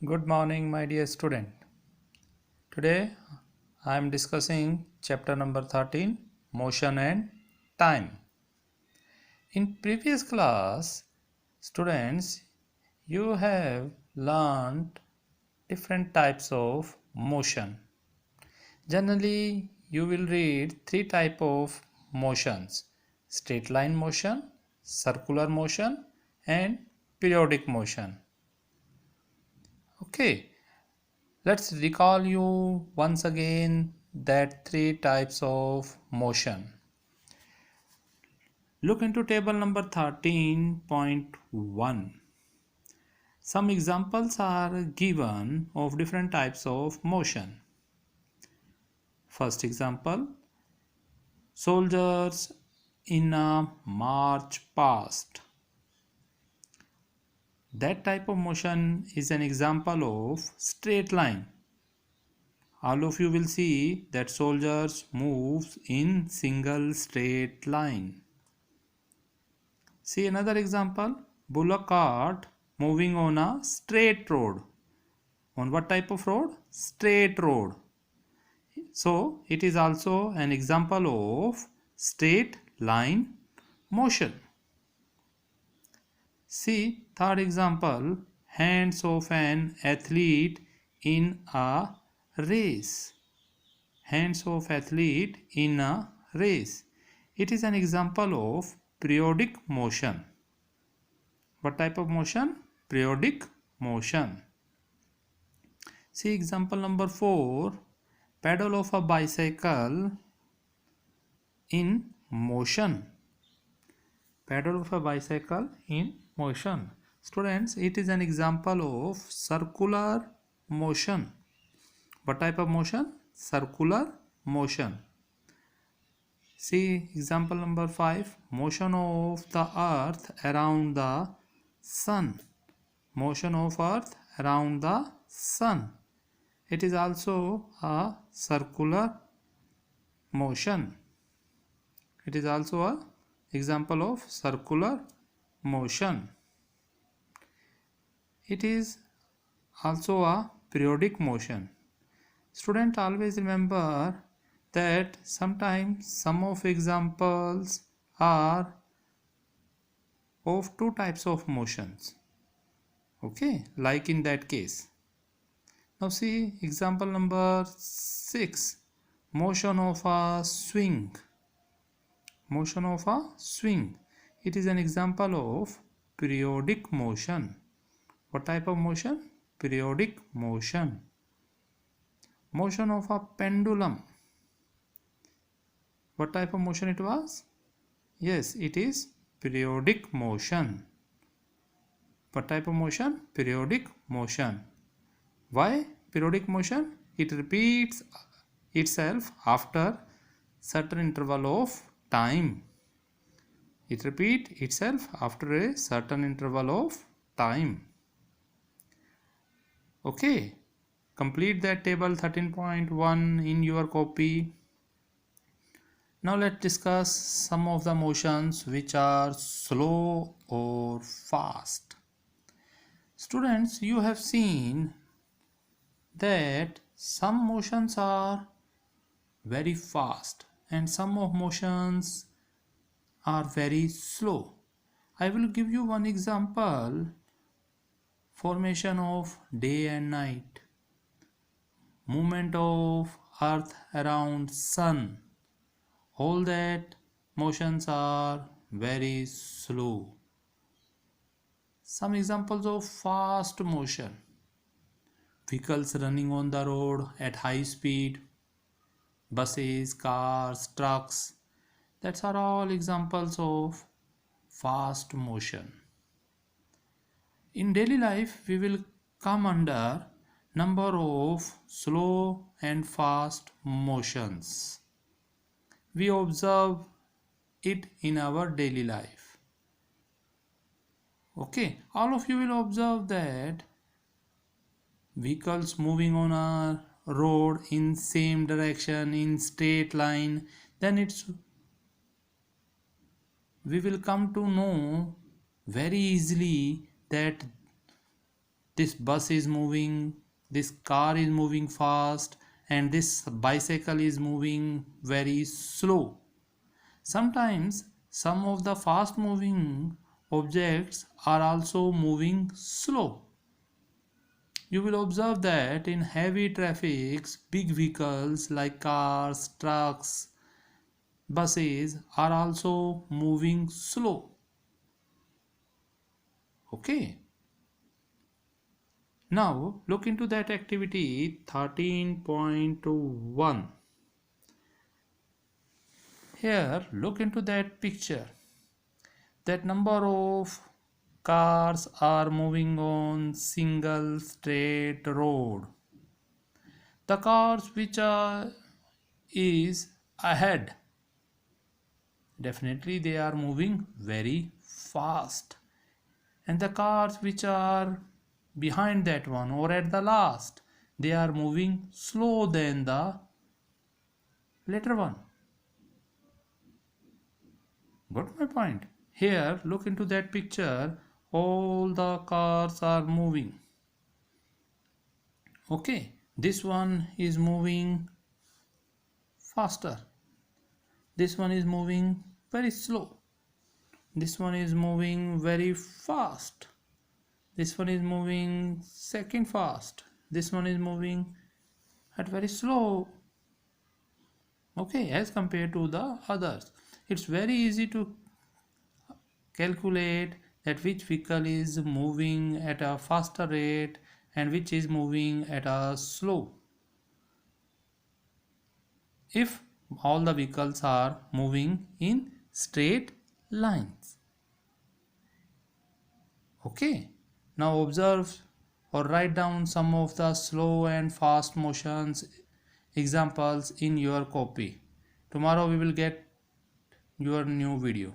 Good morning, my dear student. Today I am discussing chapter number 13, Motion and Time. In previous class, students, you have learned different types of motion. Generally, you will read three types of motions: straight line motion, circular motion, and periodic motion. Okay, let's recall you once again that three types of motion. Look into table number 13.1. Some examples are given of different types of motion. First example, soldiers in a march past. That type of motion is an example of straight line. All of you will see that soldiers moves in single straight line. See another example, bullock cart moving on a straight road. On what type of road? Straight road. So it is also an example of straight line motion. See third example, hands of an athlete in a race. Hands of athlete in a race. It is an example of periodic motion. What type of motion? Periodic motion. See example number 4. Pedal of a bicycle in motion. Pedal of a bicycle in motion. Students, it is an example of circular motion. What type of motion? Circular motion. See example number 5. Motion of the earth around the sun. Motion of earth around the sun. It is also a circular motion. It is also a example of circular motion. It is also a periodic motion. Student, always remember that sometimes some of examples are of two types of motions. Okay, like in that case. Now see example number 6. Motion of a swing. Motion of a swing. It is an example of periodic motion. What type of motion? Periodic motion. Motion of a pendulum. What type of motion it was? Yes, it is periodic motion. What type of motion? Periodic motion. Why periodic motion? It repeats itself after certain interval of time. It repeats itself after a certain interval of time. Okay, complete that table 13.1 in your copy. Now let's discuss some of the motions which are slow or fast. Students, you have seen that some motions are very fast and some of motions are very slow. I will give you one example. Formation of day and night, movement of earth around sun, all that motions are very slow. Some examples of fast motion: vehicles running on the road at high speed, buses, cars, trucks. That are all examples of fast motion. In daily life, we will come under number of slow and fast motions. We observe it in our daily life. Okay, all of you will observe that vehicles moving on a road in same direction in straight line, then we will come to know very easily that this bus is moving, this car is moving fast, and this bicycle is moving very slow. Sometimes some of the fast moving objects are also moving slow. You will observe that in heavy traffic, big vehicles like cars, trucks, buses are also moving slow. Okay. Now look into that activity 13.1. Here look into that picture. That number of cars are moving on single straight road. The cars which are is ahead, definitely they are moving very fast, and the cars which are behind that one or at the last, they are moving slow than the later one. Got my point? Here look into that picture, all the cars are moving. Okay, this one is moving faster, this one is moving very slow, this one is moving very fast, this one is moving second fast, this one is moving at very slow. Okay, as compared to the others, it's very easy to calculate that which vehicle is moving at a faster rate and which is moving at a slow, if all the vehicles are moving in straight lines. Okay, now observe or write down some of the slow and fast motions examples in your copy. Tomorrow we will get your new video.